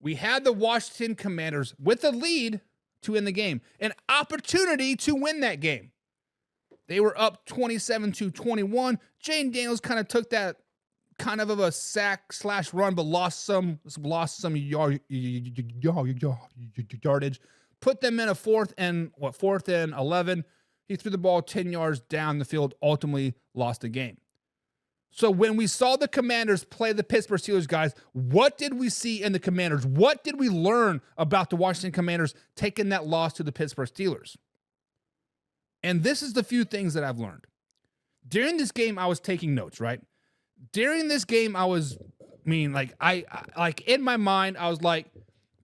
We had the Washington Commanders with a lead to win the game, an opportunity to win that game. They were up 27-21. Jayden Daniels kind of took that kind of a sack / run, but lost some yardage. Put them in a fourth and 11. He threw the ball 10 yards down the field, ultimately lost the game. So when we saw the Commanders play the Pittsburgh Steelers, guys, what did we see in the Commanders? What did we learn about the Washington Commanders taking that loss to the Pittsburgh Steelers? And this is the few things that I've learned. During this game, I was taking notes, right? During this game, in my mind, I was like,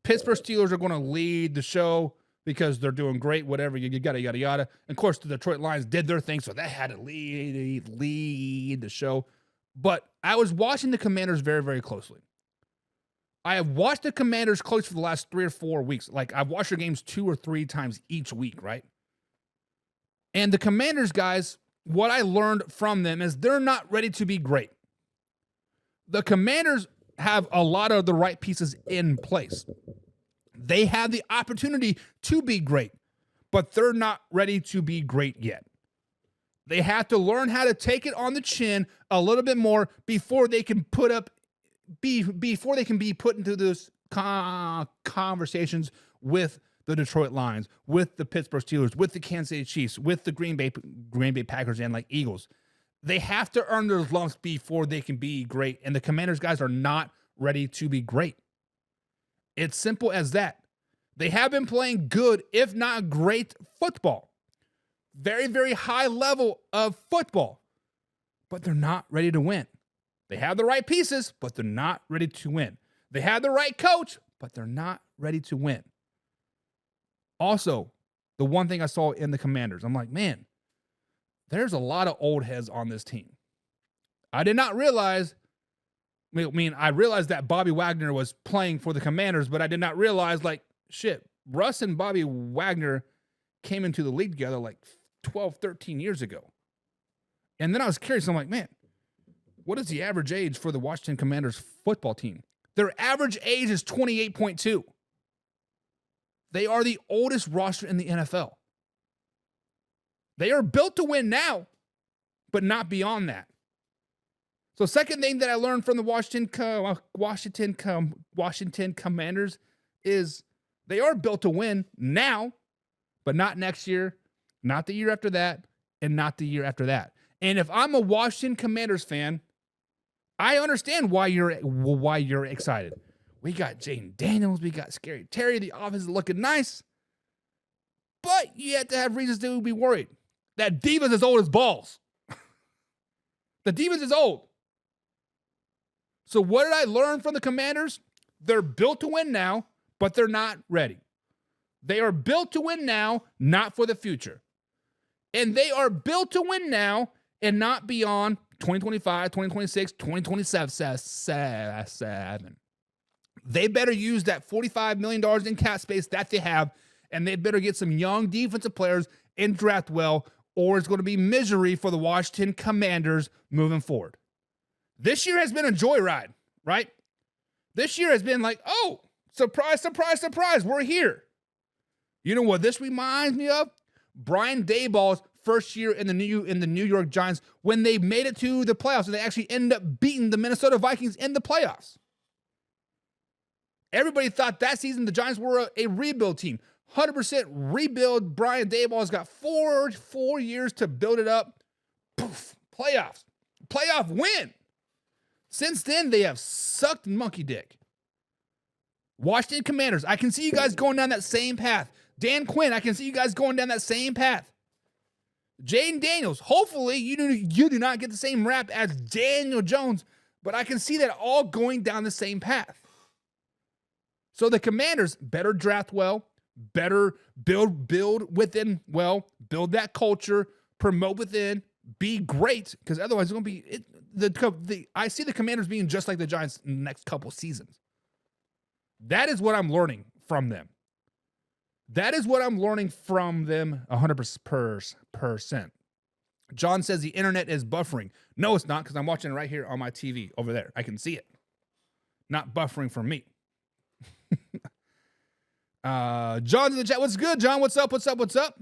Pittsburgh Steelers are going to lead the show because they're doing great, whatever, yada, yada, yada. And of course, the Detroit Lions did their thing, so they had to lead the show. But I was watching the Commanders very, very closely. I have watched the Commanders close for the last 3 or 4 weeks. Like, I've watched their games 2 or 3 times each week, right? And the Commanders, guys, what I learned from them is they're not ready to be great. The Commanders have a lot of the right pieces in place. They have the opportunity to be great, but they're not ready to be great yet. They have to learn how to take it on the chin a little bit more before they can be put into those conversations with the Detroit Lions, with the Pittsburgh Steelers, with the Kansas City Chiefs, with the Green Bay Packers, and like Eagles. They have to earn those lumps before they can be great, and the Commanders guys are not ready to be great. It's simple as that. They have been playing good, if not great, football. Very, very high level of football, but they're not ready to win. They have the right pieces, but they're not ready to win. They have the right coach, but they're not ready to win. Also, the one thing I saw in the Commanders, I'm like, man, there's a lot of old heads on this team. I did not realize, I realized that Bobby Wagner was playing for the Commanders, but I did not realize, Russ and Bobby Wagner came into the league together like 12, 13 years ago. And then I was curious. I'm like, man, what is the average age for the Washington Commanders football team? Their average age is 28.2. They are the oldest roster in the NFL. They are built to win now, but not beyond that. So second thing that I learned from the Washington Commanders is they are built to win now, but not next year, not the year after that, and not the year after that. And if I'm a Washington Commanders fan, I understand why you're excited. We got Jayden Daniels, we got Scary Terry, the offense is looking nice, but you have to have reasons to be worried. That defense is old as balls. The defense is old. So what did I learn from the Commanders? They're built to win now, but they're not ready. They are built to win now, not for the future. And they are built to win now and not beyond 2025, 2026, 2027. They better use that $45 million in cap space that they have, and they better get some young defensive players and draft well, or it's going to be misery for the Washington Commanders moving forward. This year has been a joyride, right? This year has been like, oh, surprise, surprise, surprise, we're here. You know what this reminds me of? Brian Daboll's first year in the New York Giants when they made it to the playoffs and they actually ended up beating the Minnesota Vikings in the playoffs. Everybody thought that season the Giants were a rebuild team. 100% rebuild. Brian Daboll's got four years to build it up. Poof, playoffs. Playoff win. Since then, they have sucked monkey dick. Washington Commanders, I can see you guys going down that same path. Dan Quinn, I can see you guys going down that same path. Jayden Daniels, hopefully you do not get the same rap as Daniel Jones, but I can see that all going down the same path. So the Commanders better draft well, better build within well, build that culture, promote within, be great, because otherwise it's going to be I see the Commanders being just like the Giants in the next couple seasons. That is what I'm learning from them. That is what I'm learning from them 100%. John says the internet is buffering. No, it's not, because I'm watching it right here on my TV over there. I can see it. Not buffering for me. John's in the chat. What's good, John? What's up? What's up? What's up?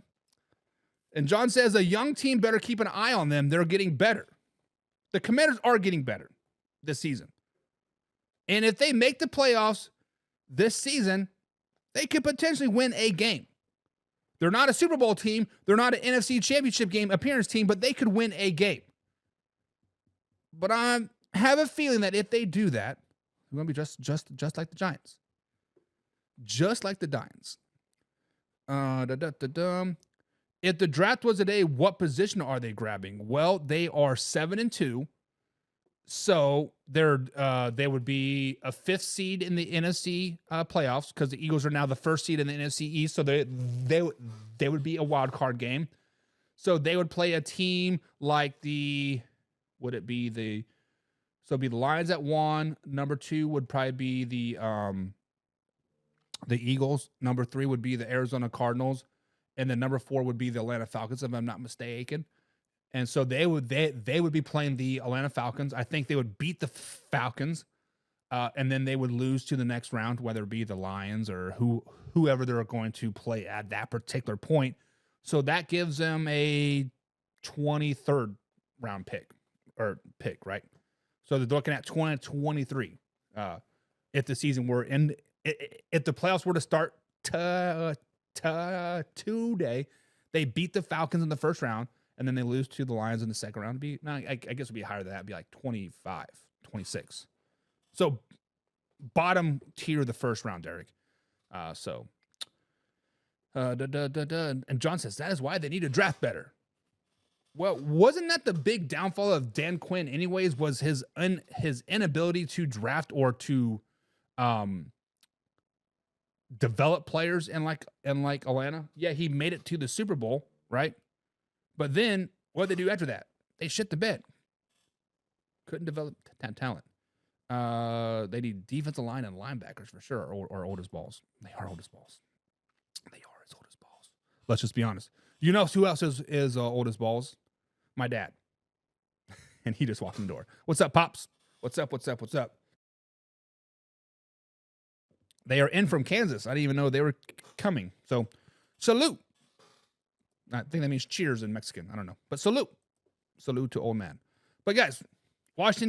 And John says a young team better keep an eye on them. They're getting better. The Commanders are getting better this season. And if they make the playoffs this season, they could potentially win a game. They're not a Super Bowl team. They're not an NFC Championship game appearance team, but they could win a game. But I have a feeling that if they do that, they're going to be just like the Giants. Just like the Giants. If the draft was today, what position are they grabbing? Well, they are 7-2. So they would be a 5th seed in the NFC playoffs because the Eagles are now the 1st seed in the NFC East. So they would be a wild card game. So they would play a team like it'd be the Lions at 1. Number 2 would probably be the Eagles. Number 3 would be the Arizona Cardinals. And then number 4 would be the Atlanta Falcons, if I'm not mistaken. And so they would be playing the Atlanta Falcons. I think they would beat the Falcons, and then they would lose to the next round, whether it be the Lions or whoever they're going to play at that particular point. So that gives them a 23rd round pick, right? So they're looking at 2023. If the season were if the playoffs were to start today, they beat the Falcons in the first round. And then they lose to the Lions in the second round. I guess it'd be higher than that. It'd be like 25, 26. So bottom tier of the first round, Derek. And John says, that is why they need to draft better. Well, wasn't that the big downfall of Dan Quinn anyways, was his inability to draft or to develop players in like Atlanta? Yeah, he made it to the Super Bowl, right? But then, what did they do after that? They shit the bed. Couldn't develop talent. They need defensive line and linebackers for sure, or old as balls. They are old as balls. They are as old as balls. Let's just be honest. You know who else is old as balls? My dad. And he just walked in the door. What's up, Pops? What's up? What's up? What's up? They are in from Kansas. I didn't even know they were coming. So, salute. I think that means cheers in Mexican. I don't know. But salute. Salute to old man. But guys, Washington